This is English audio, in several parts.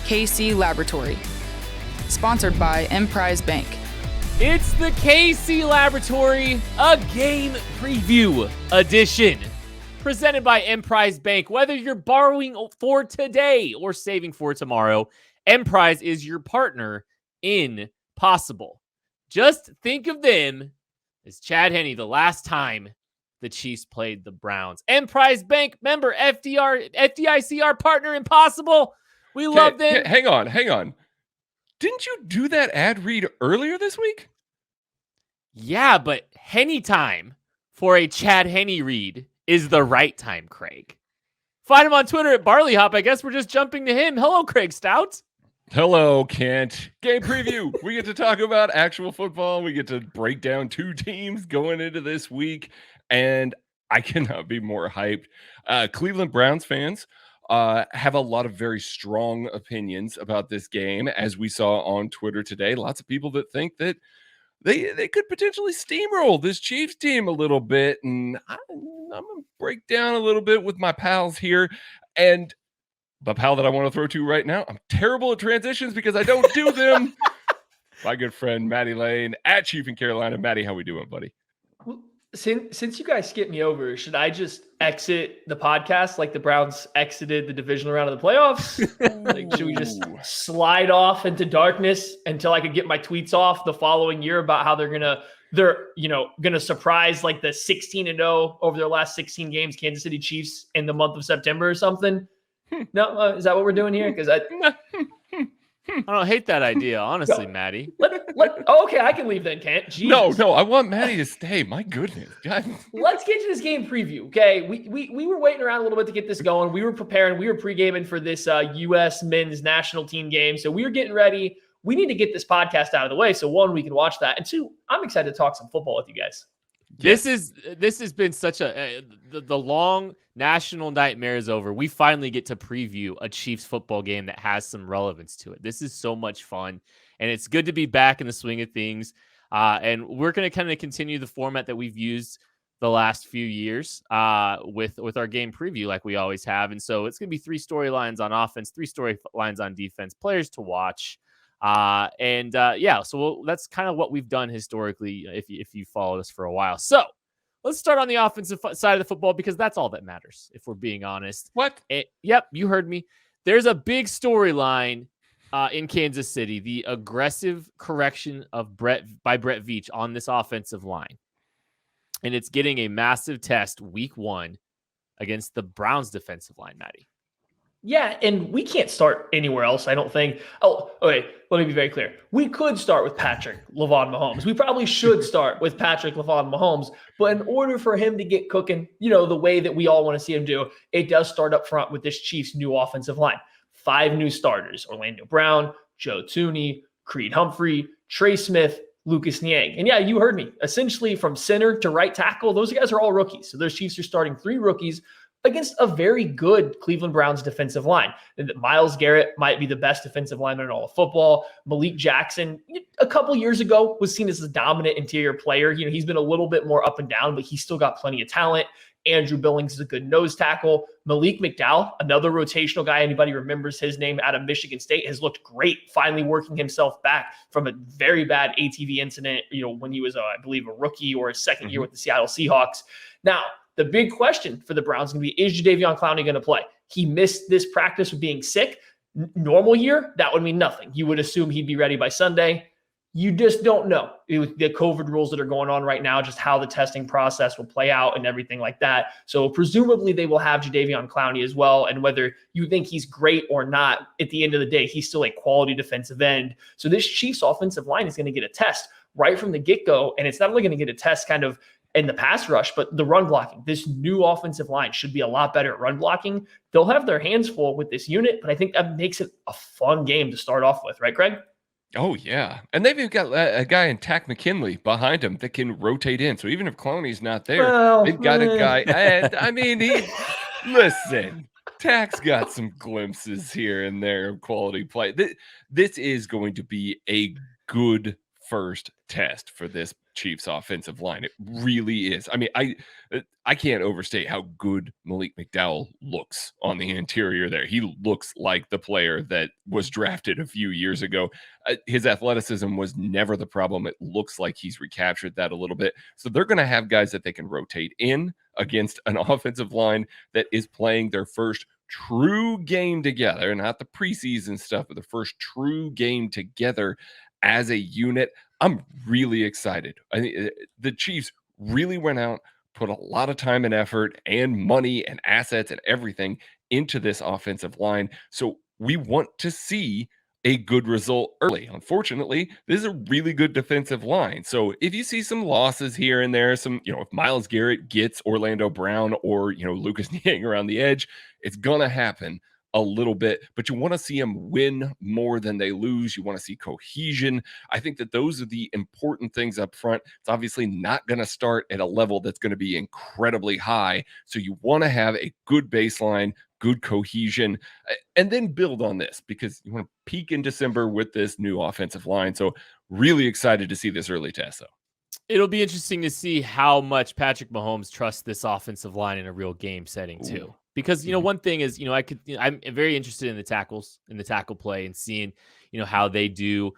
KC Laboratory. Sponsored by Emprise Bank. It's the KC Laboratory, a game preview edition. Presented by Emprise Bank. Whether you're borrowing for today or saving for tomorrow, Emprise is your partner in possible. Just think of them as Chad Henne the last time the Chiefs played the Browns. Emprise Bank member, FDIC, our partner in possible. We love them. Hang on. Didn't you do that ad read earlier this week? Yeah, but Henne time for a Chad Henne read is the right time, Craig. Find him on Twitter at BarleyHop. I guess we're just jumping to him. Hello, Craig Stout. Hello, Kent. Game preview. We get to talk about actual football. We get to break down two teams going into this week, and I cannot be more hyped. Cleveland Browns fans have a lot of very strong opinions about this game, as we saw on Twitter today. Lots of people that think that they could potentially steamroll this Chiefs team a little bit, and I'm going to break down a little bit with my pals here. And the pal that I want to throw to right now, I'm terrible at transitions because I don't do them. My good friend, Matty Lane, at Chief in Carolina. Matty, how we doing, buddy? Since you guys skipped me over, should I just exit the podcast like the Browns exited the divisional round of the playoffs? Like, should we just slide off into darkness until I could get my tweets off the following year about how they're gonna surprise like the 16-0 over their last 16 games Kansas City Chiefs in the month of September or something? No, is that what we're doing here? Because I don't hate that idea, honestly, Matty. Okay, I can leave then, Kent. Jesus. No, I want Matty to stay. My goodness. God. Let's get to this game preview. Okay, we were waiting around a little bit to get this going. We were preparing. We were pre-gaming for this U.S. men's national team game. So we were getting ready. We need to get this podcast out of the way. So one, we can watch that. And two, I'm excited to talk some football with you guys. This has been such the long national nightmare is over. We finally get to preview a Chiefs football game that has some relevance to it. This is so much fun, and it's good to be back in the swing of things. And we're going to kind of continue the format that we've used the last few years with our game preview like we always have. And so it's going to be 3 storylines on offense, 3 storylines on defense, players to watch. So that's kind of what we've done historically if you followed us for a while. So let's start on the offensive side of the football because that's all that matters, if we're being honest. What? Yep, you heard me. There's a big storyline in Kansas City, the aggressive correction of Brett Veach on this offensive line. And it's getting a massive test week 1 against the Browns defensive line, Matty. Yeah, and we can't start anywhere else, I don't think. Oh, okay, let me be very clear. We could start with Patrick LaVon Mahomes. We probably should start with Patrick LaVon Mahomes. But in order for him to get cooking, the way that we all want to see him do, it does start up front with this Chiefs' new offensive line. 5 new starters: Orlando Brown, Joe Thuney, Creed Humphrey, Trey Smith, Lucas Niang. And yeah, you heard me. Essentially from center to right tackle, those guys are all rookies. So those Chiefs are starting 3 rookies against a very good Cleveland Browns defensive line. And Myles Garrett might be the best defensive lineman in all of football. Malik Jackson, a couple years ago, was seen as a dominant interior player. He's been a little bit more up and down, but he's still got plenty of talent. Andrew Billings is a good nose tackle. Malik Mcdowell, another rotational guy. Anybody remembers his name out of Michigan State, has looked great, finally working himself back from a very bad ATV incident, when he was, I believe, a rookie or his second year with the Seattle Seahawks. Now, the big question for the Browns is going to be, is Jadeveon Clowney going to play? He missed this practice with being sick. Normal year, that would mean nothing. You would assume he'd be ready by Sunday. You just don't know. With the COVID rules that are going on right now, just how the testing process will play out and everything like that. So presumably they will have Jadeveon Clowney as well. And whether you think he's great or not, at the end of the day, he's still a quality defensive end. So this Chiefs offensive line is going to get a test right from the get-go. And it's not only going to get a test kind of in the pass rush, but the run blocking. This new offensive line should be a lot better at run blocking. They'll have their hands full with this unit, but I think that makes it a fun game to start off with. Right, Craig? Oh, yeah. And they've even got a guy in Tack McKinley behind him that can rotate in. So even if Clowney's not there, they've got a guy. And listen, Tack's got some glimpses here and there of quality play. This is going to be a good first test for this Chiefs offensive line. It really is. I mean, I can't overstate how good Malik Mcdowell looks on the interior there. He looks like the player that was drafted a few years ago. His athleticism was never the problem. It looks like he's recaptured that a little bit. So they're going to have guys that they can rotate in against an offensive line that is playing their first true game together, not the preseason stuff, but the first true game together as a unit. I'm really excited. I think the Chiefs really went out, put a lot of time and effort and money and assets and everything into this offensive line. So we want to see a good result early. Unfortunately, this is a really good defensive line. So if you see some losses here and there, some, if Myles Garrett gets Orlando Brown or, Lucas Niang around the edge, it's going to happen a little bit, but you want to see them win more than they lose. You want to see cohesion. I think that those are the important things up front. It's obviously not going to start at a level that's going to be incredibly high. So you want to have a good baseline, good cohesion, and then build on this because you want to peak in December with this new offensive line. So really excited to see this early test, though. It'll be interesting to see how much Patrick Mahomes trusts this offensive line in a real game setting too. Because, one thing is, I'm very interested in the tackles, in the tackle play and seeing, how they do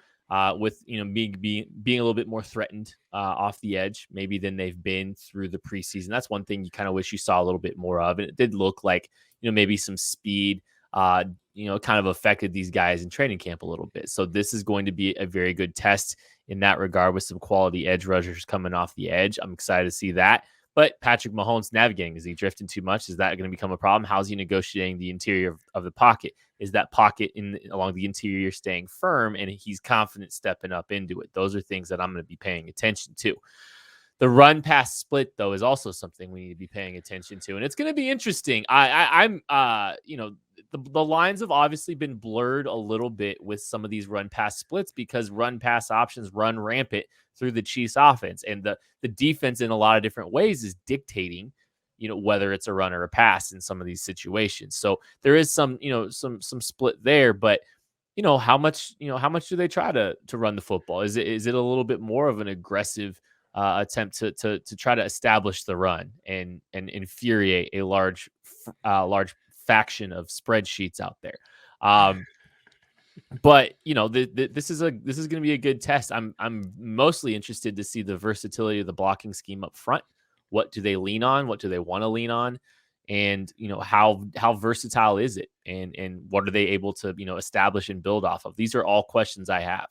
with, being a little bit more threatened off the edge, maybe than they've been through the preseason. That's one thing you kind of wish you saw a little bit more of. And it did look like, maybe some speed, kind of affected these guys in training camp a little bit. So this is going to be a very good test in that regard with some quality edge rushers coming off the edge. I'm excited to see that. But Patrick Mahomes navigating, is he drifting too much? Is that going to become a problem? How's he negotiating the interior of the pocket? Is that pocket along the interior staying firm and he's confident stepping up into it? Those are things that I'm going to be paying attention to. The run pass split, though, is also something we need to be paying attention to. And it's going to be interesting. The lines have obviously been blurred a little bit with some of these run pass splits because run pass options run rampant through the Chiefs offense. And the defense in a lot of different ways is dictating, whether it's a run or a pass in some of these situations. So there is some split there, but how much do they try to run the football? Is it a little bit more of an aggressive attempt to try to establish the run and infuriate a large faction of spreadsheets out there? But this is going to be a good test. I'm mostly interested to see the versatility of the blocking scheme up front. What do they lean on? What do they want to lean on? And how versatile is it? And what are they able to establish and build off of? These are all questions I have.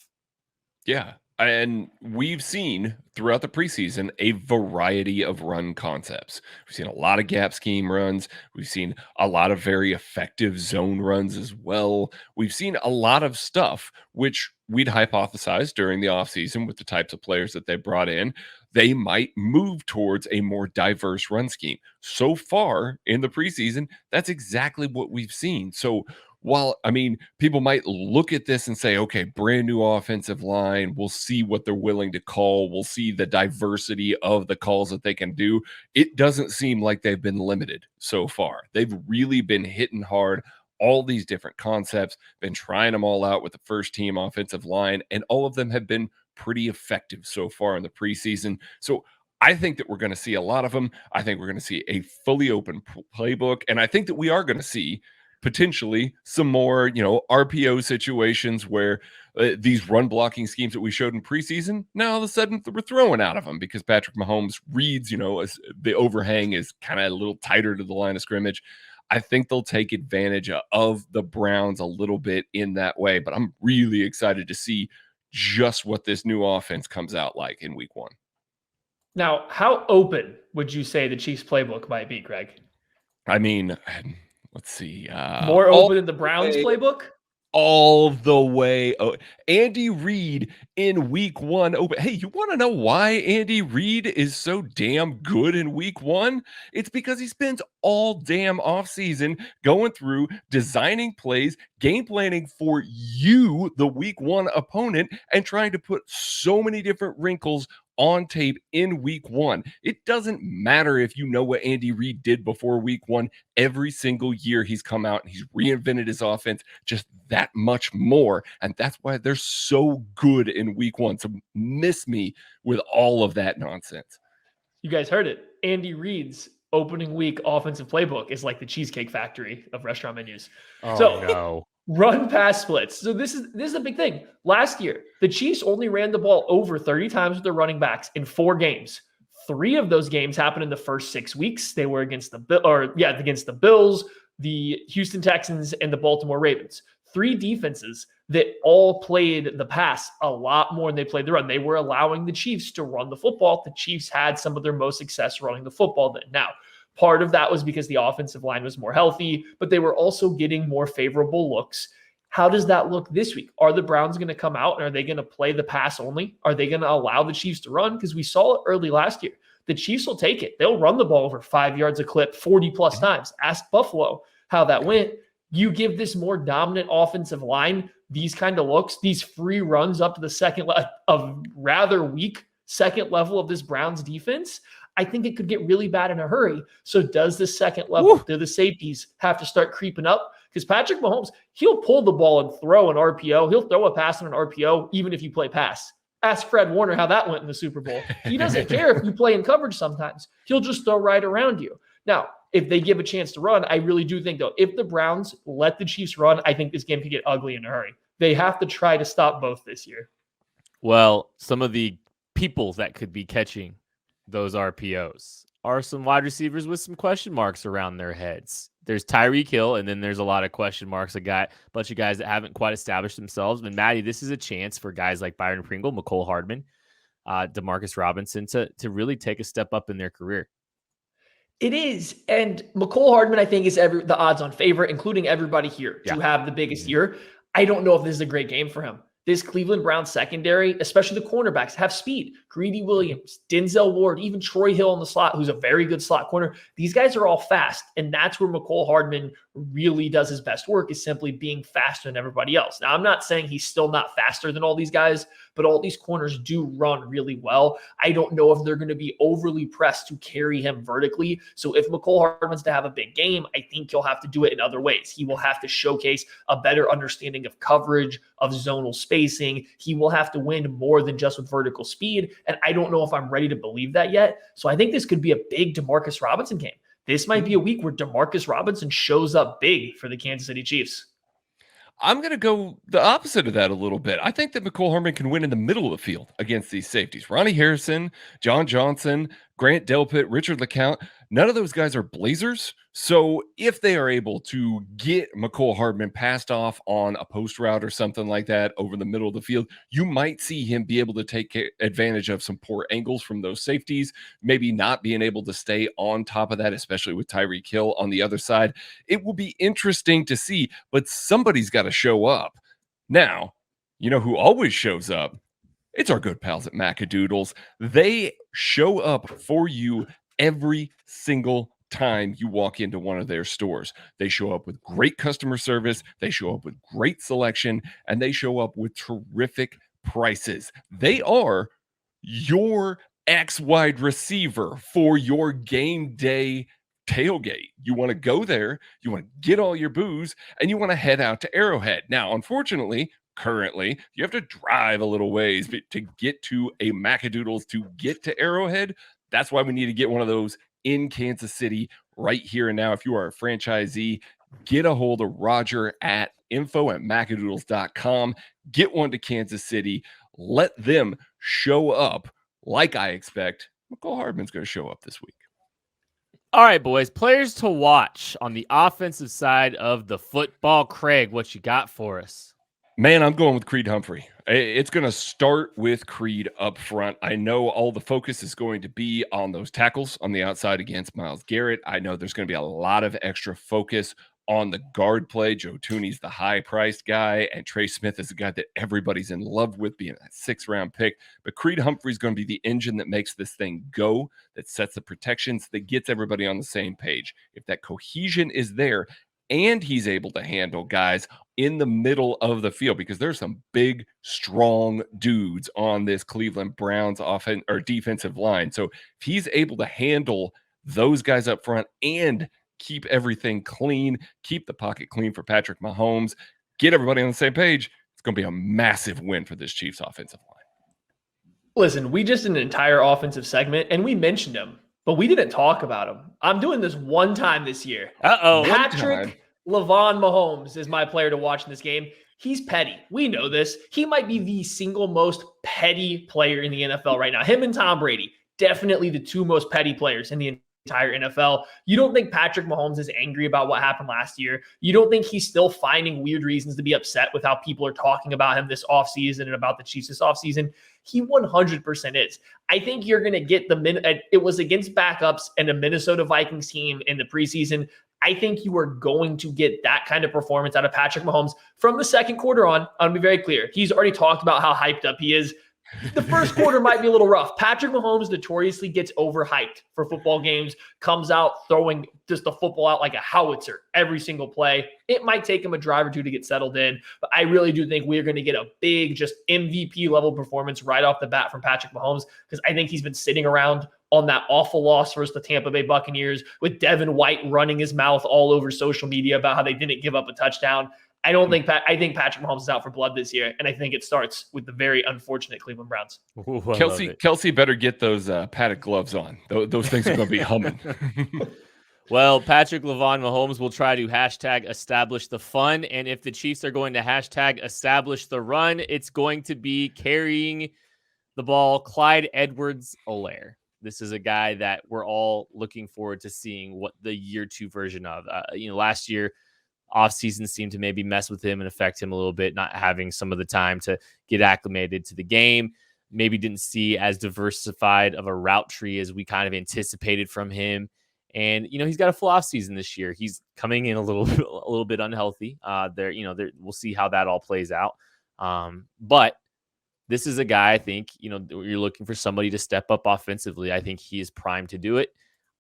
Yeah. And we've seen throughout the preseason a variety of run concepts. We've seen a lot of gap scheme runs. We've seen a lot of very effective zone runs as well. We've seen a lot of stuff which we'd hypothesized during the offseason with the types of players that they brought in. They might move towards a more diverse run scheme. So far in the preseason, that's exactly what we've seen. So while, people might look at this and say, okay, brand new offensive line, we'll see what they're willing to call. We'll see the diversity of the calls that they can do. It doesn't seem like they've been limited so far. They've really been hitting hard all these different concepts, been trying them all out with the first team offensive line, and all of them have been pretty effective so far in the preseason. So I think that we're going to see a lot of them. I think we're going to see a fully open playbook, and I think that we are going to see potentially some more, RPO situations where these run blocking schemes that we showed in preseason, now all of a sudden we're throwing out of them because Patrick Mahomes reads, as the overhang is kind of a little tighter to the line of scrimmage. I think they'll take advantage of the Browns a little bit in that way, but I'm really excited to see just what this new offense comes out like in week one. Now, how open would you say the Chiefs playbook might be, Greg? Let's see. More open than the Browns playbook? All the way. Andy Reid in week one open. Hey, you want to know why Andy Reid is so damn good in week one? It's because he spends all damn offseason going through, designing plays, game planning for you, the week one opponent, and trying to put so many different wrinkles on tape in week 1. It doesn't matter if you know what Andy Reid did before week 1. Every single year he's come out and he's reinvented his offense just that much more. And that's why they're so good in week 1. So miss me with all of that nonsense. You guys heard it. Andy Reid's opening week offensive playbook is like the Cheesecake Factory of restaurant menus. No. Run pass splits. So this is a big thing. Last year, the Chiefs only ran the ball over 30 times with their running backs in 4 games. 3 of those games happened in the first 6 weeks. They were against the Bills, the Houston Texans, and the Baltimore Ravens. 3 defenses that all played the pass a lot more than they played the run. They were allowing the Chiefs to run the football. The Chiefs had some of their most success running the football then. Now, part of that was because the offensive line was more healthy, but they were also getting more favorable looks. How does that look this week? Are the Browns going to come out and are they going to play the pass only? Are they going to allow the Chiefs to run? Because we saw it early last year. The Chiefs will take it. They'll run the ball over 5 yards a clip 40 plus times. Ask Buffalo how that went. You give this more dominant offensive line these kind of looks, these free runs up to the second of rather weak second level of this Browns defense, I think it could get really bad in a hurry. So does the second level, do the safeties have to start creeping up? Because Patrick Mahomes, he'll pull the ball and throw an RPO. He'll throw a pass on an RPO, even if you play pass. Ask Fred Warner how that went in the Super Bowl. He doesn't care if you play in coverage sometimes. He'll just throw right around you. Now, if they give a chance to run, I really do think, though, if the Browns let the Chiefs run, I think this game could get ugly in a hurry. They have to try to stop both this year. Well, some of the people that could be catching those RPOs are some wide receivers with some question marks around their heads. There's Tyreek Hill, and then there's a lot of question marks. A bunch of guys that haven't quite established themselves. And Maddie, this is a chance for guys like Byron Pringle, McCole Hardman, Demarcus Robinson to really take a step up in their career. It is. And McCole Hardman, I think, is the odds-on favorite, including everybody here, to have the biggest year. I don't know if this is a great game for him. This Cleveland Browns secondary, especially the cornerbacks, have speed. Greedy Williams, Denzel Ward, even Troy Hill in the slot, who's a very good slot corner. These guys are all fast, and that's where McCole Hardman really does his best work, is simply being faster than everybody else. Now, I'm not saying he's still not faster than all these guys, but all these corners do run really well. I don't know if they're going to be overly pressed to carry him vertically. So if McCole Hardman's to have a big game, I think he'll have to do it in other ways. He will have to showcase a better understanding of coverage, of zonal spacing. He will have to win more than just with vertical speed. And I don't know if I'm ready to believe that yet. So I think this could be a big Demarcus Robinson game. This might be a week where Demarcus Robinson shows up big for the Kansas City Chiefs. I'm going to go the opposite of that a little bit. I think that McCole Hardman can win in the middle of the field against these safeties. Ronnie Harrison, John Johnson, Grant Delpit, Richard LeCount, none of those guys are blazers. So if they are able to get McCole Hardman passed off on a post route or something like that over the middle of the field, you might see him be able to take advantage of some poor angles from those safeties, maybe not being able to stay on top of that, especially with Tyreek Hill on the other side. It will be interesting to see, but somebody's got to show up. Now, you know who always shows up? It's our good pals at Macadoodles. They show up for you every single time you walk into one of their stores. They show up with great customer service, they show up with great selection, and they show up with terrific prices. They are your ex-wide receiver for your game day tailgate. You want to go there, you want to get all your booze, and you want to head out to Arrowhead. Now, unfortunately, currently, you have to drive a little ways to get to a Macadoodles to get to Arrowhead. That's why we need to get one of those in Kansas City right here and now. If you are a franchisee, get a hold of Roger at info@macadoodles.com. Get one to Kansas City. Let them show up like I expect. McCole Hardman's going to show up this week. All right, boys, players to watch on the offensive side of the football. Craig, what you got for us? Man, I'm going with Creed Humphrey. It's going to start with Creed up front. I know all the focus is going to be on those tackles on the outside against Myles Garrett. I know there's going to be a lot of extra focus on the guard play. Joe Thuney's the high-priced guy, and Trey Smith is the guy that everybody's in love with, being that 6th-round pick. But Creed Humphrey's going to be the engine that makes this thing go, that sets the protections, that gets everybody on the same page. If that cohesion is there, and he's able to handle guys in the middle of the field, because there's some big, strong dudes on this Cleveland Browns offense or defensive line. So if he's able to handle those guys up front and keep everything clean, keep the pocket clean for Patrick Mahomes, get everybody on the same page, it's going to be a massive win for this Chiefs offensive line. Listen, we just did an entire offensive segment and we mentioned him, but we didn't talk about him. I'm doing this one time this year. Patrick Lavon Mahomes is my player to watch in this game. He's petty. We know this. He might be the single most petty player in the NFL right now. Him and Tom Brady, definitely the two most petty players in the entire NFL. You don't think Patrick Mahomes is angry about what happened last year? You don't think he's still finding weird reasons to be upset with how people are talking about him this offseason and about the Chiefs this offseason? He 100% is. I think you're going to get it was against backups and a Minnesota Vikings team in the preseason. I think you are going to get that kind of performance out of Patrick Mahomes from the second quarter on. I'm going to be very clear. He's already talked about how hyped up he is. The first quarter might be a little rough. Patrick Mahomes notoriously gets overhyped for football games, comes out throwing just the football out like a howitzer every single play. It might take him a drive or two to get settled in, but I really do think we're going to get a big, just MVP level performance right off the bat from Patrick Mahomes, because I think he's been sitting around on that awful loss versus the Tampa Bay Buccaneers with Devin White running his mouth all over social media about how they didn't give up a touchdown. I think Patrick Mahomes is out for blood this year, and I think it starts with the very unfortunate Cleveland Browns. Ooh, Kelsey better get those padded gloves on. Those things are going to be humming. Well, Patrick Lavon Mahomes will try to hashtag establish the fun, and if the Chiefs are going to hashtag establish the run, it's going to be carrying the ball, Clyde Edwards-Olaire. This is a guy that we're all looking forward to seeing what the year 2 version of. Last year, offseason seemed to maybe mess with him and affect him a little bit, not having some of the time to get acclimated to the game. Maybe didn't see as diversified of a route tree as we kind of anticipated from him. And, he's got a full offseason this year. He's coming in a little bit unhealthy. We'll see how that all plays out. But this is a guy, I think, you're looking for somebody to step up offensively. I think he is primed to do it.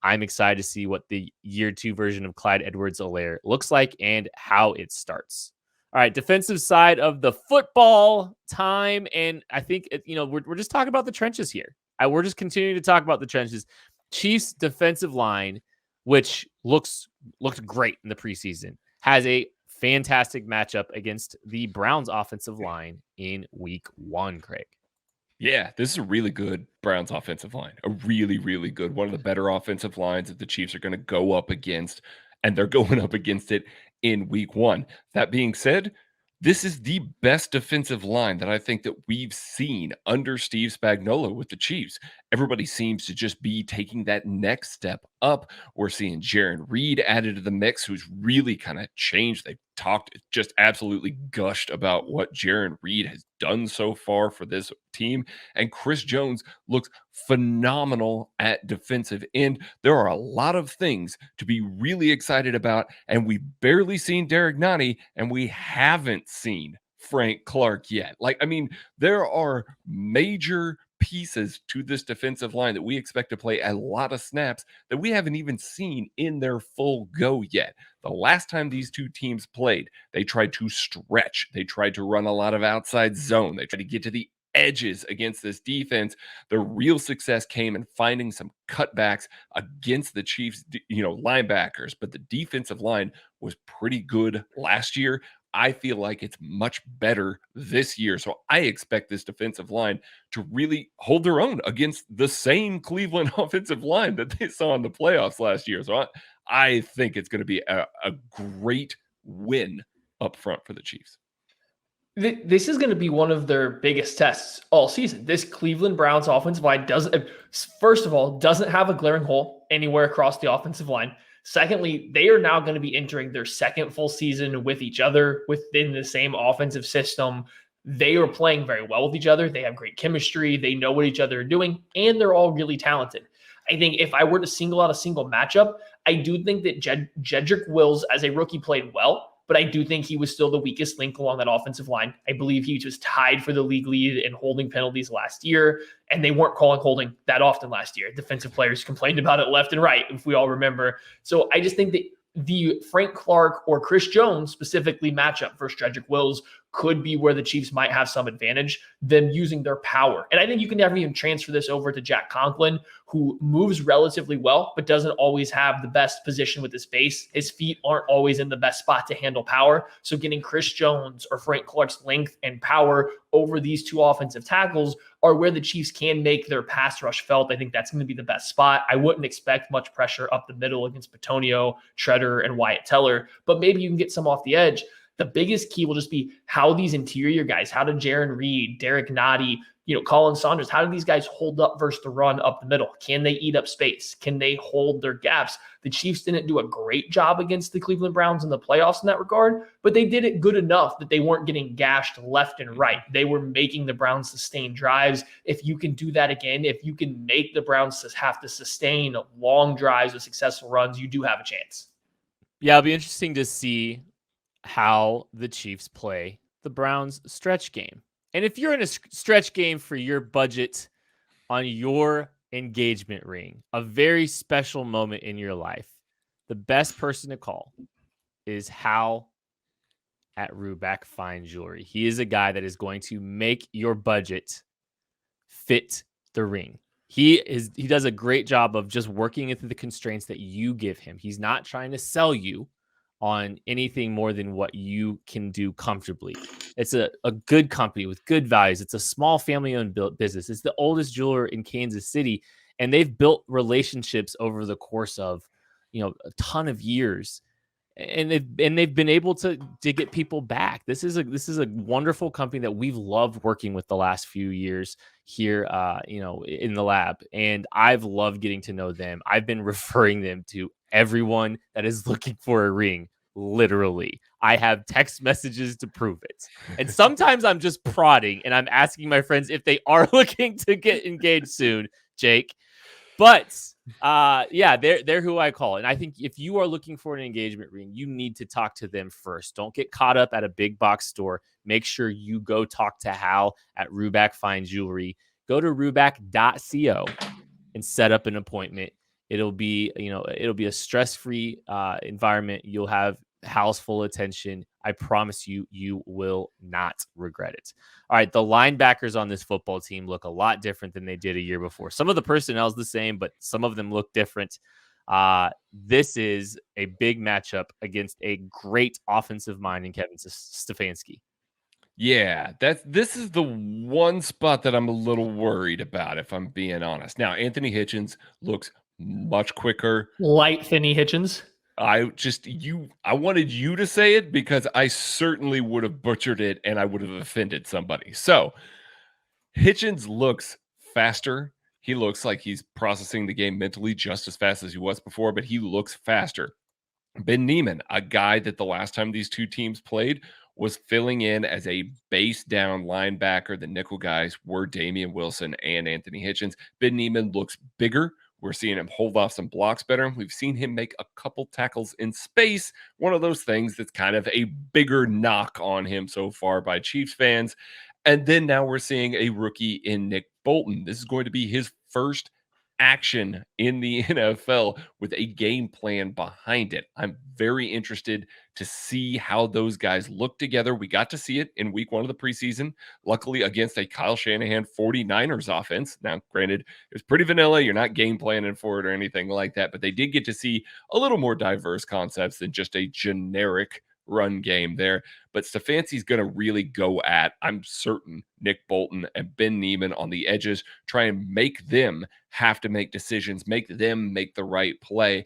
I'm excited to see what the year 2 version of Clyde Edwards-Olaire looks like and how it starts. All right, defensive side of the football time. And I think, we're just talking about the trenches here. We're just continuing to talk about the trenches. Chiefs defensive line, which looked great in the preseason, has a fantastic matchup against the Browns offensive line in week 1, Craig. Yeah, this is a really good Browns offensive line. A really, really good. One of the better offensive lines that the Chiefs are going to go up against, and they're going up against it in week 1. That being said, this is the best defensive line that I think that we've seen under Steve Spagnuolo with the Chiefs. Everybody seems to just be taking that next step up. We're seeing Jaron Reed added to the mix, who's really kind of changed. They've just absolutely gushed about what Jaron Reed has done so far for this team. And Chris Jones looks phenomenal at defensive end. There are a lot of things to be really excited about, and we've barely seen Derek Nani, and we haven't seen Frank Clark yet. There are major pieces to this defensive line that we expect to play a lot of snaps that we haven't even seen in their full go yet. The last time these two teams played, they tried to stretch. They tried to run a lot of outside zone. They tried to get to the edges against this defense. The real success came in finding some cutbacks against the Chiefs, linebackers, but the defensive line was pretty good last year. I feel like it's much better this year. So I expect this defensive line to really hold their own against the same Cleveland offensive line that they saw in the playoffs last year. So I think it's going to be a great win up front for the Chiefs. This is going to be one of their biggest tests all season. This Cleveland Browns offensive line doesn't have a glaring hole anywhere across the offensive line. Secondly, they are now going to be entering their second full season with each other within the same offensive system. They are playing very well with each other. They have great chemistry. They know what each other are doing, and they're all really talented. I think if I were to single out a single matchup, I do think that Jedrick Wills as a rookie played well, but I do think he was still the weakest link along that offensive line. I believe he was tied for the league lead in holding penalties last year, and they weren't calling holding that often last year. Defensive players complained about it left and right, if we all remember. So I just think that the Frank Clark or Chris Jones specifically matchup versus Jedrick Wills could be where the Chiefs might have some advantage, them using their power. And I think you can never even transfer this over to Jack Conklin, who moves relatively well, but doesn't always have the best position with his face. His feet aren't always in the best spot to handle power. So getting Chris Jones or Frank Clark's length and power over these two offensive tackles are where the Chiefs can make their pass rush felt. I think that's going to be the best spot. I wouldn't expect much pressure up the middle against Bitonio, Shredder, and Wyatt Teller, but maybe you can get some off the edge. The biggest key will just be how these interior guys, how did Jaron Reed, Derek Nottie, Colin Saunders, how do these guys hold up versus the run up the middle? Can they eat up space? Can they hold their gaps? The Chiefs didn't do a great job against the Cleveland Browns in the playoffs in that regard, but they did it good enough that they weren't getting gashed left and right. They were making the Browns sustain drives. If you can do that again, if you can make the Browns have to sustain long drives with successful runs, you do have a chance. Yeah, it'll be interesting to see how the Chiefs play the Browns stretch game. And if you're in a stretch game for your budget on your engagement ring, a very special moment in your life, the best person to call is Hal at Ruback Fine Jewelry. He is a guy that is going to make your budget fit the ring. He does a great job of just working into the constraints that you give him. He's not trying to sell you on anything more than what you can do comfortably. It's a good company with good values. It's a small family-owned business. It's the oldest jeweler in Kansas City, and they've built relationships over the course of, a ton of years, and they've been able to get people back. This is a wonderful company that we've loved working with the last few years here, in the lab, and I've loved getting to know them. I've been referring them to everyone that is looking for a ring. Literally, I have text messages to prove it. And sometimes I'm just prodding and I'm asking my friends if they are looking to get engaged soon, Jake. But they're who I call. And I think if you are looking for an engagement ring, you need to talk to them first. Don't get caught up at a big box store. Make sure you go talk to Hal at Ruback Fine Jewelry. Go to ruback.co and set up an appointment. It'll be a stress-free environment. You'll have Hal's full attention. I promise you, you will not regret it. All right, the linebackers on this football team look a lot different than they did a year before. Some of the personnel is the same, but some of them look different. This is a big matchup against a great offensive mind in Kevin Stefanski. Yeah, this is the one spot that I'm a little worried about, if I'm being honest. Now, Anthony Hitchens looks much quicker. Light Finney Hitchens. I wanted you to say it because I certainly would have butchered it and I would have offended somebody. So Hitchens looks faster. He looks like he's processing the game mentally just as fast as he was before, but he looks faster. Ben Neiman, a guy that the last time these two teams played was filling in as a base down linebacker. The nickel guys were Damian Wilson and Anthony Hitchens. Ben Neiman looks bigger. We're seeing him hold off some blocks better. We've seen him make a couple tackles in space. One of those things that's kind of a bigger knock on him so far by Chiefs fans. And then now we're seeing a rookie in Nick Bolton. This is going to be his first action in the NFL with a game plan behind it. I'm very interested to see how those guys look together. We got to see it in week 1 of the preseason, luckily against a Kyle Shanahan 49ers offense. Now, granted, it was pretty vanilla. You're not game planning for it or anything like that, but they did get to see a little more diverse concepts than just a generic run game there. But Stefanski's going to really go at, I'm certain, Nick Bolton and Ben Neiman on the edges, try and make them have to make decisions, make them make the right play.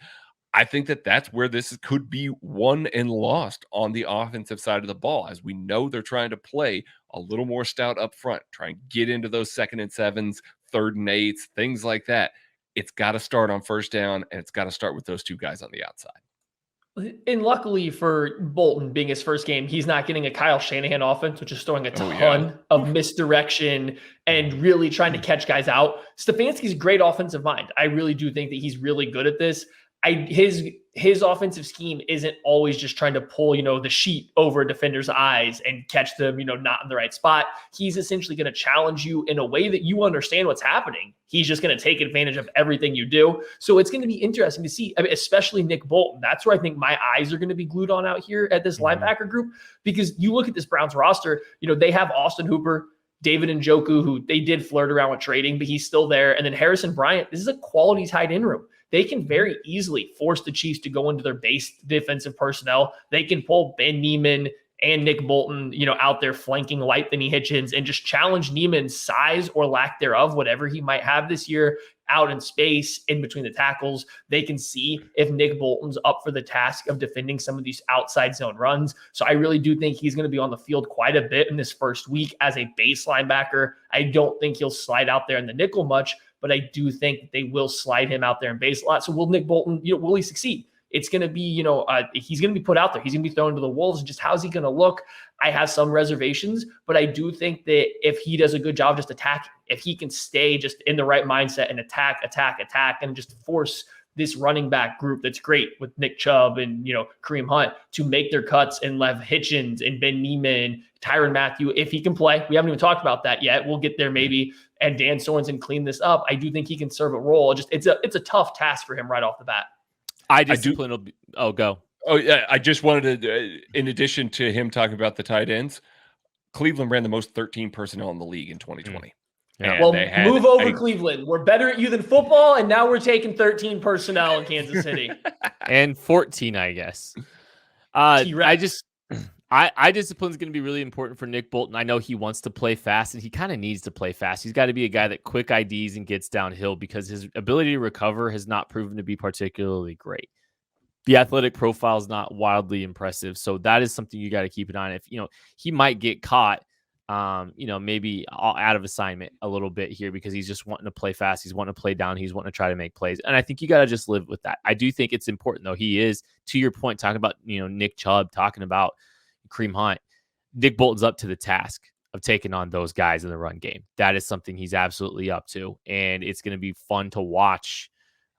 I think that that's where this could be won and lost on the offensive side of the ball, as we know they're trying to play a little more stout up front, try and get into those 2nd and 7s, 3rd and 8s, things like that. It's got to start on first down, and it's got to start with those two guys on the outside. And luckily for Bolton being his first game, he's not getting a Kyle Shanahan offense, which is throwing a ton of misdirection and really trying to catch guys out. Stefanski's a great offensive mind. I really do think that he's really good at this. his offensive scheme isn't always just trying to pull, the sheet over a defender's eyes and catch them, not in the right spot. He's essentially going to challenge you in a way that you understand what's happening. He's just going to take advantage of everything you do. So it's going to be interesting to see, especially Nick Bolton. That's where I think my eyes are going to be glued on out here at this linebacker group, because you look at this Browns roster, they have Austin Hooper, David Njoku, who they did flirt around with trading, but he's still there. And then Harrison Bryant. This is a quality tight end room. They can very easily force the Chiefs to go into their base defensive personnel. They can pull Ben Neiman and Nick Bolton, out there flanking Lightning Hitchens and just challenge Neiman's size or lack thereof, whatever he might have this year, out in space in between the tackles. They can see if Nick Bolton's up for the task of defending some of these outside zone runs. So I really do think he's going to be on the field quite a bit in this first week as a base linebacker. I don't think he'll slide out there in the nickel much, but I do think they will slide him out there in base a lot. So will Nick Bolton, will he succeed? It's going to be, he's going to be put out there. He's going to be thrown to the wolves. Just how's he going to look? I have some reservations, but I do think that if he does a good job just attacking, if he can stay just in the right mindset and attack, and just force this running back group that's great with Nick Chubb and, Kareem Hunt to make their cuts and Lev Hitchens and Ben Neiman, Tyrann Mathieu, if he can play. We haven't even talked about that yet. We'll get there maybe. And Dan Sorensen clean this up. I do think he can serve a role. It's a tough task for him right off the bat. Go. Oh, yeah. I just wanted to, in addition to him talking about the tight ends, Cleveland ran the most 13 personnel in the league in 2020. Yeah. Well, move over, Cleveland. We're better at you than football, and now we're taking 13 personnel in Kansas City. And 14, I guess. Discipline is going to be really important for Nick Bolton. I know he wants to play fast, and he kind of needs to play fast. He's got to be a guy that quick IDs and gets downhill, because his ability to recover has not proven to be particularly great. The athletic profile is not wildly impressive, so that is something you got to keep an eye on. If he might get caught, maybe out of assignment a little bit here, because he's just wanting to play fast. He's wanting to play down. He's wanting to try to make plays, and I think you got to just live with that. I do think it's important, though. He is, to your point, talking about Nick Chubb, talking about Kareem Hunt. Nick Bolton's up to the task of taking on those guys in the run game. That is something he's absolutely up to, and it's going to be fun to watch.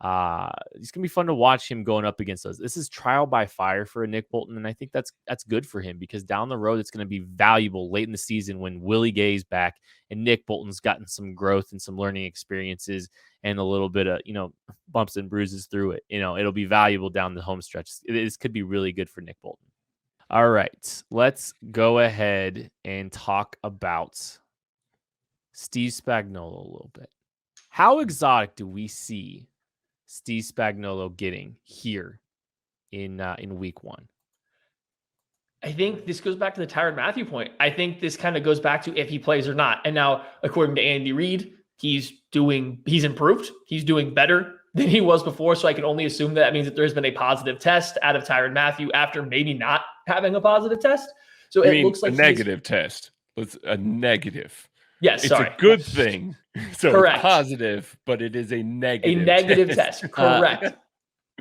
It's going to be fun to watch him going up against those. This is trial by fire for a Nick Bolton, and I think that's good for him, because down the road it's going to be valuable late in the season when Willie Gay's back and Nick Bolton's gotten some growth and some learning experiences and a little bit of bumps and bruises through it. It'll be valuable down the home stretch. This could be really good for Nick Bolton. All right, let's go ahead and talk about Steve Spagnuolo a little bit. How exotic do we see Steve Spagnuolo getting here in week one? I think this goes back to the Tyrann Mathieu point. I think this kind of goes back to if he plays or not. And now, according to Andy Reid, he's improved. He's doing better than he was before. So I can only assume that means that there's been a positive test out of Tyrann Mathieu after maybe not having a positive test. So it looks like a negative test. It's a negative. Yes, it's a good thing. So correct. It's positive, but it is a negative. A negative test. Correct.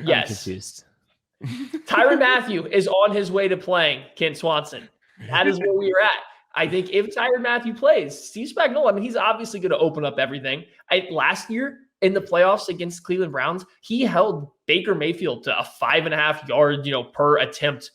Yes. I'm confused. Tyrann Mathieu is on his way to playing Kent Swanson. That is where we are at. I think if Tyrann Mathieu plays, Steve Spagnuolo, he's obviously going to open up everything. Last year in the playoffs against Cleveland Browns, he held Baker Mayfield to a 5.5 yard, per attempt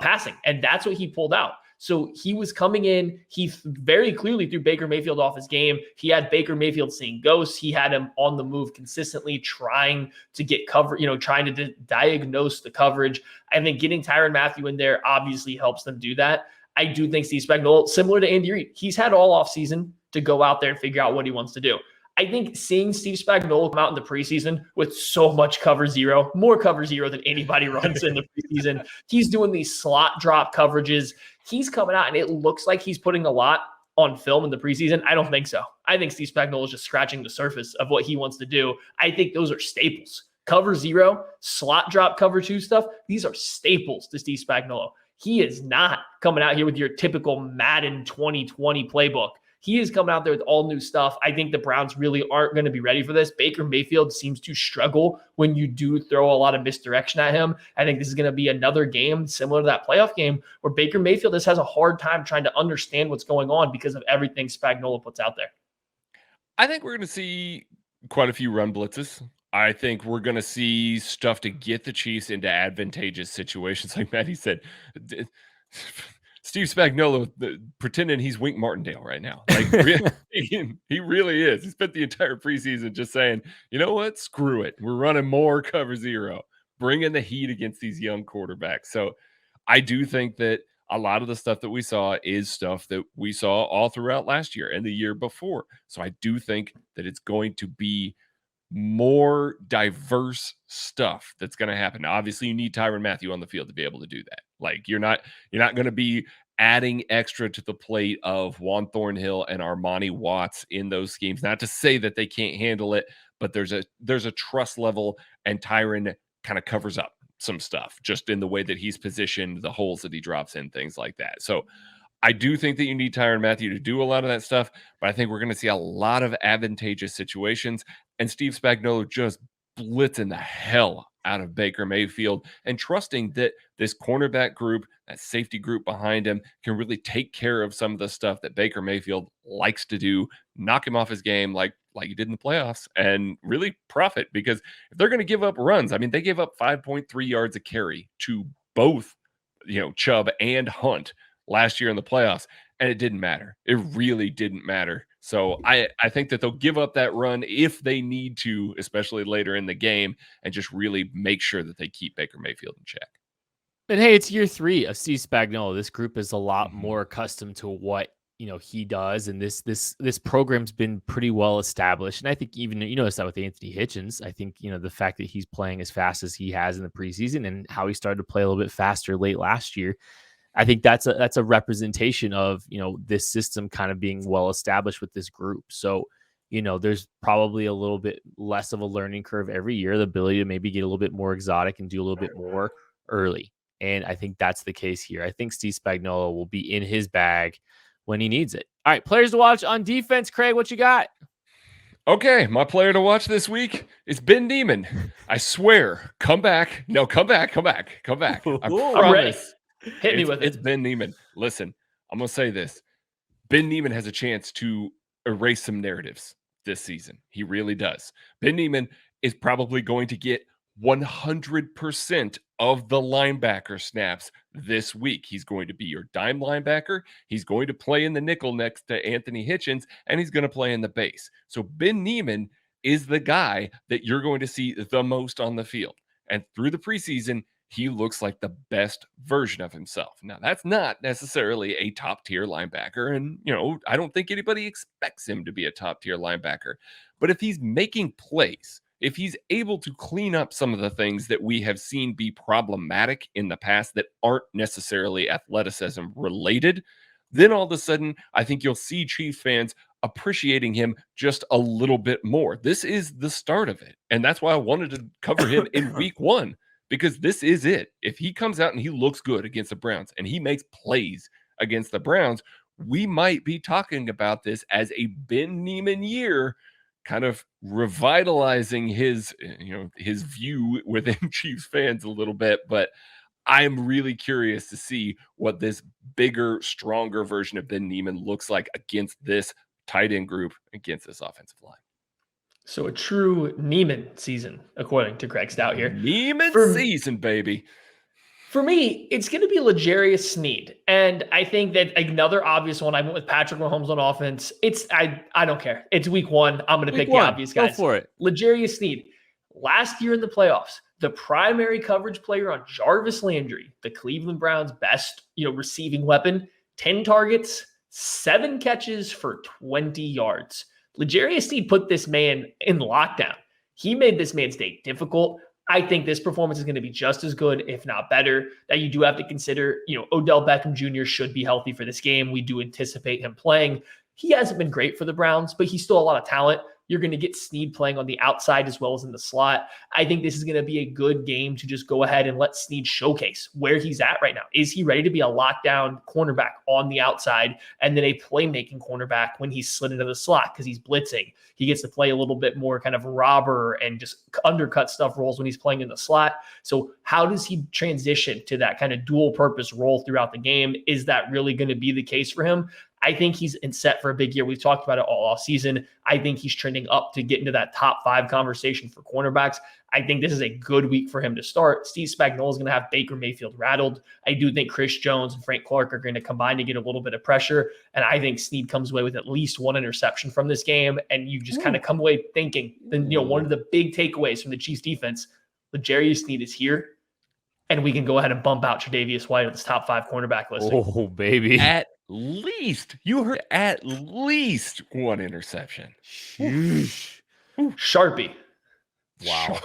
passing. And that's what he pulled out. So he was coming in. He very clearly threw Baker Mayfield off his game. He had Baker Mayfield seeing ghosts. He had him on the move consistently, trying to get cover, trying to diagnose the coverage. I think getting Tyrann Mathieu in there obviously helps them do that. I do think Steve Spagnuolo, similar to Andy Reid, he's had all offseason to go out there and figure out what he wants to do. I think seeing Steve Spagnuolo come out in the preseason with so much cover zero, more cover zero than anybody runs in the preseason. He's doing these slot drop coverages. He's coming out and it looks like he's putting a lot on film in the preseason. I don't think so. I think Steve Spagnuolo is just scratching the surface of what he wants to do. I think those are staples. Cover zero, slot drop, cover two stuff. These are staples to Steve Spagnuolo. He is not coming out here with your typical Madden 2020 playbook. He is coming out there with all new stuff. I think the Browns really aren't going to be ready for this. Baker Mayfield seems to struggle when you do throw a lot of misdirection at him. I think this is going to be another game similar to that playoff game where Baker Mayfield just has a hard time trying to understand what's going on because of everything Spagnuolo puts out there. I think we're going to see quite a few run blitzes. I think we're going to see stuff to get the Chiefs into advantageous situations. Like Matty said, Steve Spagnuolo pretending he's Wink Martindale right now. Like he really is. He spent the entire preseason just saying, you know what? Screw it. We're running more cover zero, bringing the heat against these young quarterbacks. So I do think that a lot of the stuff that we saw is stuff that we saw all throughout last year and the year before. So I do think that it's going to be more diverse stuff that's going to happen. Now, obviously, you need Tyrann Mathieu on the field to be able to do that. Like you're not going to be adding extra to the plate of Juan Thornhill and Armani Watts in those schemes. Not to say that they can't handle it, but there's a trust level, and Tyrann kind of covers up some stuff just in the way that he's positioned, the holes that he drops in, things like that. So I do think that you need Tyrann Mathieu to do a lot of that stuff, but I think we're going to see a lot of advantageous situations, and Steve Spagnuolo just blitzing the hell out of Baker Mayfield and trusting that this cornerback group, that safety group behind him, can really take care of some of the stuff that Baker Mayfield likes to do, knock him off his game like he did in the playoffs, and really profit. Because if they're going to give up runs, I mean, they gave up 5.3 yards a carry to both, Chubb and Hunt last year in the playoffs, and it didn't matter. It really didn't matter. So I think that they'll give up that run if they need to, especially later in the game, and just really make sure that they keep Baker Mayfield in check. And hey, it's year 3 of Steve Spagnuolo. This group is a lot more accustomed to what he does, and this program's been pretty well established. And I think even you notice that with Anthony Hitchens. I think the fact that he's playing as fast as he has in the preseason and how he started to play a little bit faster late last year, I think that's a representation of this system kind of being well established with this group. So there's probably a little bit less of a learning curve every year, the ability to maybe get a little bit more exotic and do a little bit more early. And I think that's the case here. I think Steve Spagnuolo will be in his bag when he needs it. All right, players to watch on defense. Craig, what you got? Okay, my player to watch this week is Ben Niemann. I swear, come back. No, come back. I promise. Hit me with it. It's Ben Niemann. Listen, I'm going to say this. Ben Niemann has a chance to erase some narratives this season. He really does. Ben Niemann is probably going to get 100% of the linebacker snaps this week. He's going to be your dime linebacker. He's going to play in the nickel next to Anthony Hitchens, and he's going to play in the base. So Ben Niemann is the guy that you're going to see the most on the field. And through the preseason, he looks like the best version of himself. Now, that's not necessarily a top-tier linebacker, and, I don't think anybody expects him to be a top-tier linebacker. But if he's making plays, if he's able to clean up some of the things that we have seen be problematic in the past that aren't necessarily athleticism related, then all of a sudden, I think you'll see Chiefs fans appreciating him just a little bit more. This is the start of it, and that's why I wanted to cover him in week 1. Because this is it. If he comes out and he looks good against the Browns and he makes plays against the Browns, we might be talking about this as a Ben Niemann year, kind of revitalizing his view within Chiefs fans a little bit. But I'm really curious to see what this bigger, stronger version of Ben Niemann looks like against this tight end group, against this offensive line. So a true Niemann season, according to Greg Stout here. Niemann season, baby. For me, it's going to be L'Jarius Sneed. And I think that another obvious one, I went with Patrick Mahomes on offense. I don't care. It's week 1. I'm going to pick the obvious guys. Go for it. L'Jarius Sneed. Last year in the playoffs, the primary coverage player on Jarvis Landry, the Cleveland Browns' best, receiving weapon, 10 targets, 7 catches for 20 yards. L'Jarius Sneed put this man in lockdown. He made this man's day difficult. I think this performance is going to be just as good, if not better. That you do have to consider, Odell Beckham Jr. should be healthy for this game. We do anticipate him playing. He hasn't been great for the Browns, but he's still a lot of talent. You're going to get Sneed playing on the outside as well as in the slot. I think this is going to be a good game to just go ahead and let Sneed showcase where he's at right now. Is he ready to be a lockdown cornerback on the outside and then a playmaking cornerback when he's slid into the slot because he's blitzing? He gets to play a little bit more kind of robber and just undercut stuff roles when he's playing in the slot. So how does he transition to that kind of dual purpose role throughout the game? Is that really going to be the case for him? I think he's set for a big year. We've talked about it all off season. I think he's trending up to get into that top 5 conversation for cornerbacks. I think this is a good week for him to start. Steve Spagnuolo is going to have Baker Mayfield rattled. I do think Chris Jones and Frank Clark are going to combine to get a little bit of pressure. And I think Snead comes away with at least 1 interception from this game. And you just kind of come away thinking, then, one of the big takeaways from the Chiefs defense, L'Jarius Snead is here. And we can go ahead and bump out Tre'Davious White on this top 5 cornerback listing. Oh, baby. At least, you heard at least 1 interception. Sheesh. Sharpie. Wow.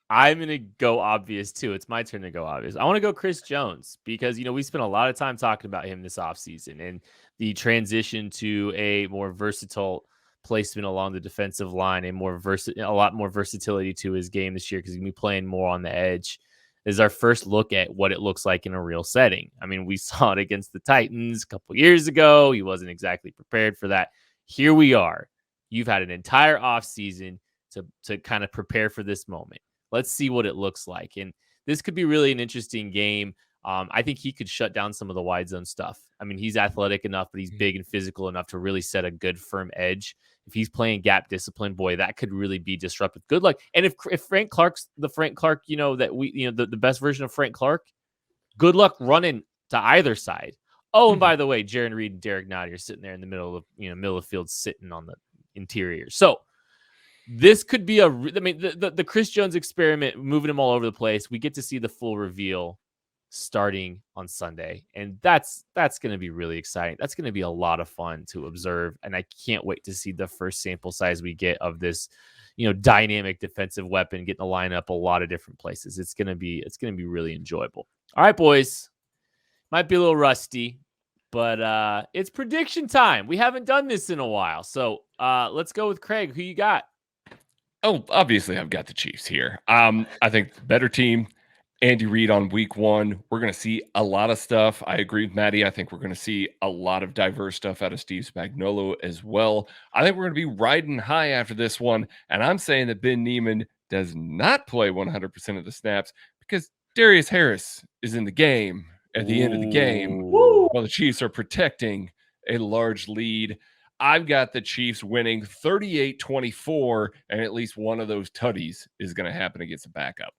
I'm going to go obvious too. It's my turn to go obvious. I want to go Chris Jones because, we spent a lot of time talking about him this offseason and the transition to a more versatile placement along the defensive line and a lot more versatility to his game this year because he's going to be playing more on the edge. This is our first look at what it looks like in a real setting. I mean, we saw it against the Titans a couple years ago. He wasn't exactly prepared for that. Here we are. You've had an entire offseason to kind of prepare for this moment. Let's see what it looks like. And this could be really an interesting game. I think he could shut down some of the wide zone stuff. I mean, he's athletic enough, but he's big and physical enough to really set a good, firm edge. If he's playing gap discipline, boy, that could really be disruptive. Good luck. And if Frank Clark's the Frank Clark, the best version of Frank Clark, good luck running to either side. Oh, and by the way, Jaron Reed and Derek Nottie are sitting there in the middle of the field, sitting on the interior. So this could be the Chris Jones experiment, moving him all over the place. We get to see the full reveal starting on Sunday, and that's going to be really exciting. That's going to be a lot of fun to observe, and I can't wait to see the first sample size we get of this, dynamic defensive weapon getting to line up a lot of different places. It's going to be really enjoyable. All right, boys, might be a little rusty, but it's prediction time. We haven't done this in a while, so let's go with Craig. Who you got? Oh, obviously I've got the Chiefs here. I think better team. Andy Reid on week 1. We're going to see a lot of stuff. I agree with Maddie. I think we're going to see a lot of diverse stuff out of Steve Spagnuolo as well. I think we're going to be riding high after this one. And I'm saying that Ben Neiman does not play 100% of the snaps because Darius Harris is in the game at the end of the game while the Chiefs are protecting a large lead. I've got the Chiefs winning 38-24, and at least one of those tutties is going to happen against the backup.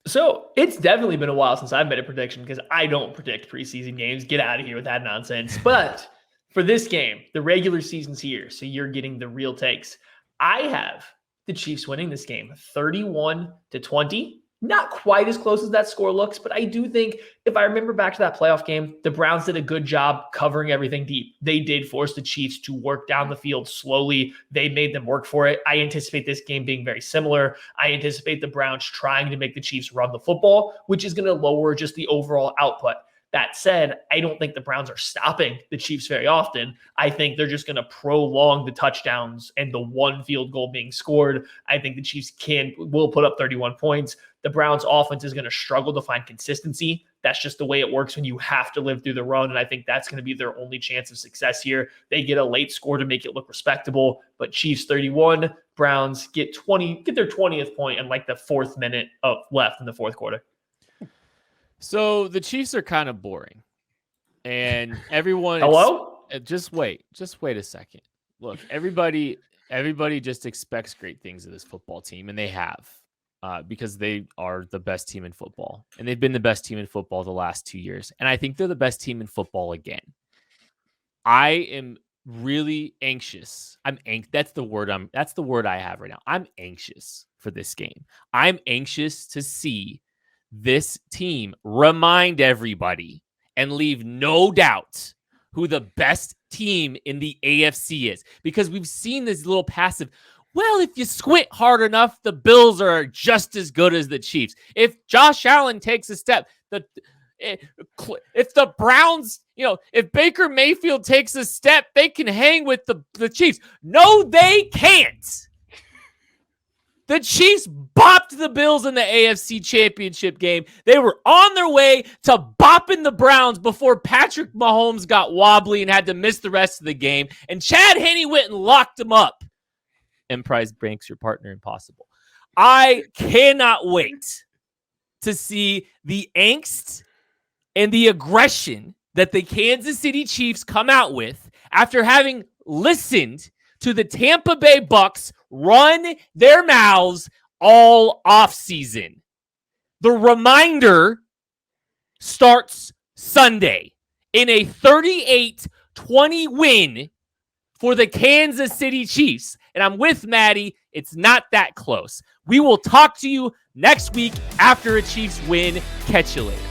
So it's definitely been a while since I've made a prediction because I don't predict preseason games. Get out of here with that nonsense. But for this game, the regular season's here, so you're getting the real takes. I have the Chiefs winning this game 31-20. Not quite as close as that score looks, but I do think if I remember back to that playoff game, the Browns did a good job covering everything deep. They did force the Chiefs to work down the field slowly. They made them work for it. I anticipate this game being very similar. I anticipate the Browns trying to make the Chiefs run the football, which is going to lower just the overall output. That said, I don't think the Browns are stopping the Chiefs very often. I think they're just going to prolong the touchdowns and the one field goal being scored. I think the Chiefs will put up 31 points. The Browns offense is going to struggle to find consistency. That's just the way it works when you have to live through the run. And I think that's going to be their only chance of success here. They get a late score to make it look respectable, but Chiefs 31, Browns get their 20th point in like the 4th minute of left in the 4th quarter. So the Chiefs are kind of boring, and everyone. Hello? Just wait a second. Look, everybody just expects great things of this football team, and they have, because they are the best team in football, and they've been the best team in football the last 2 years, and I think they're the best team in football again. I am really anxious. That's the word I have right now. I'm anxious for this game. I'm anxious to see this team remind everybody and leave no doubt who the best team in the AFC is, because we've seen this little passive. Well, if you squint hard enough, the Bills are just as good as the Chiefs. If Josh Allen takes a step, if the Browns, if Baker Mayfield takes a step, they can hang with the Chiefs. No, they can't. The Chiefs bopped the Bills in the AFC Championship game. They were on their way to bopping the Browns before Patrick Mahomes got wobbly and had to miss the rest of the game. And Chad Henne went and locked him up. Emprise Bank's your partner in possible. I cannot wait to see the angst and the aggression that the Kansas City Chiefs come out with after having listened to the Tampa Bay Bucks run their mouths all offseason. The reminder starts Sunday in a 38-20 win for the Kansas City Chiefs. And I'm with Maddie. It's not that close. We will talk to you next week after a Chiefs win. Catch you later.